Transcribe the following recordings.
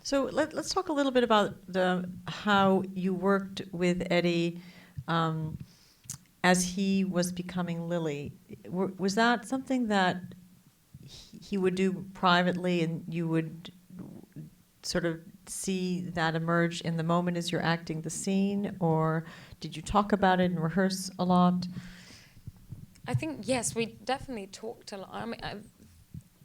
So let's talk a little bit about how you worked with Eddie as he was becoming Lily. Was that something that he would do privately, and you would sort of see that emerge in the moment as you're acting the scene, or did you talk about it and rehearse a lot? I think, yes, we definitely talked a lot. I mean,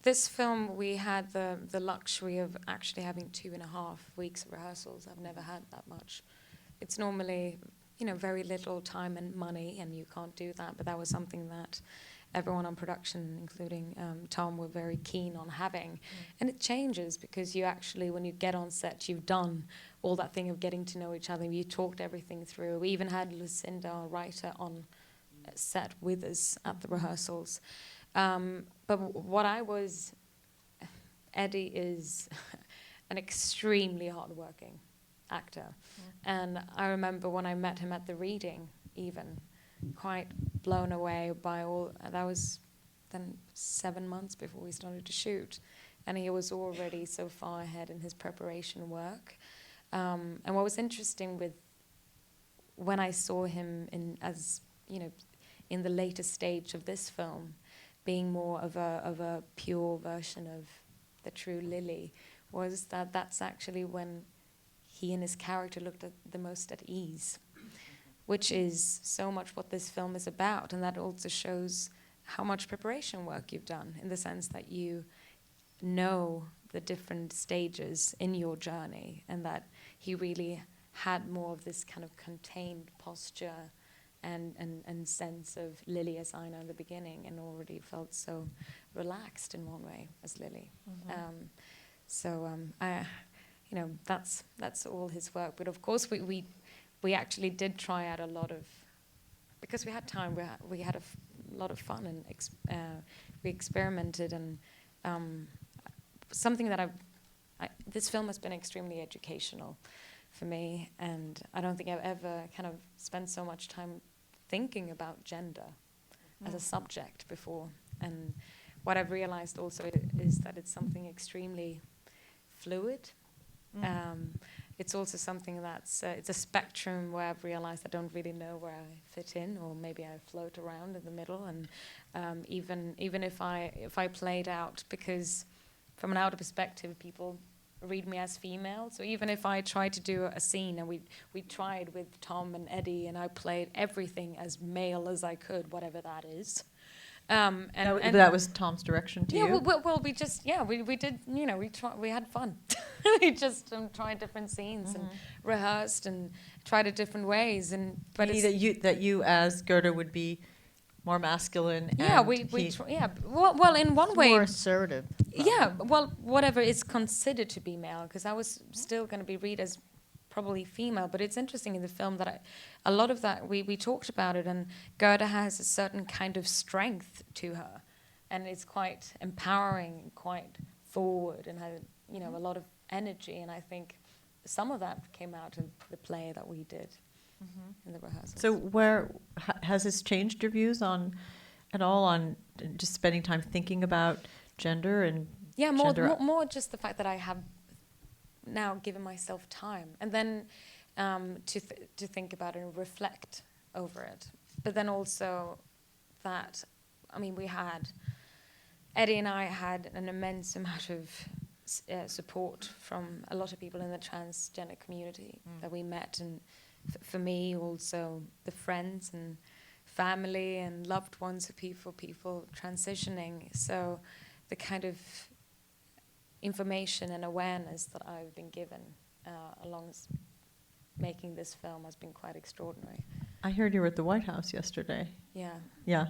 this film, we had the luxury of actually having 2.5 weeks of rehearsals. I've never had that much. It's normally, very little time and money, and you can't do that. But that was something that everyone on production, including Tom, were very keen on having. And it changes because you actually, when you get on set, you've done all that thing of getting to know each other. You talked everything through. We even had Lucinda, our writer, on set with us at the rehearsals. But Eddie is an extremely hardworking actor. And I remember when I met him at the reading, even, quite blown away by that was then 7 months before we started to shoot. And he was already so far ahead in his preparation work. And what was interesting when I saw him in the later stage of this film, being more of a pure version of the true Lily, was that's actually when he and his character looked at the most at ease, which is so much what this film is about. And that also shows how much preparation work you've done, in the sense that you know the different stages in your journey, and that he really had more of this kind of contained posture and sense of Lily as I know in the beginning, and already felt so relaxed in one way as Lily. That's all his work. But of course we actually did try out a lot of, because we had time, we had a lot of fun, and we experimented, and something that this film has been extremely educational for me, and I don't think I've ever kind of spent so much time thinking about gender as a subject before. And what I've realized also is that it's something extremely fluid. It's also something that's it's a spectrum where I've realized I don't really know where I fit in, or maybe I float around in the middle. And even if I played out, because from an outer perspective, people read me as female. So even if I tried to do a scene, and we tried with Tom and Eddie, and I played everything as male as I could, whatever that is. And that was Tom's direction to you? Well, we just, we did, we had fun. We just tried different scenes and rehearsed and tried it different ways. But that you as Gerda would be more masculine. Yeah, Well, in one way, more assertive. Probably. Yeah, well, whatever is considered to be male, because I was still going to be read as probably female. But it's interesting in the film that a lot of that we talked about it, and Gerda has a certain kind of strength to her, and it's quite empowering, quite forward, and had a lot of energy. And I think some of that came out of the play that we did in the rehearsals. So where has this changed your views at all on just spending time thinking about gender and more just the fact that I have now given myself time, and then to think about it and reflect over it. But then also that, Eddie and I had an immense amount of support from a lot of people in the transgender community that we met, and for me also the friends and family and loved ones of people transitioning. So the kind of information and awareness that I've been given along making this film has been quite extraordinary. I heard you were at the White House yesterday. Yeah. Yeah.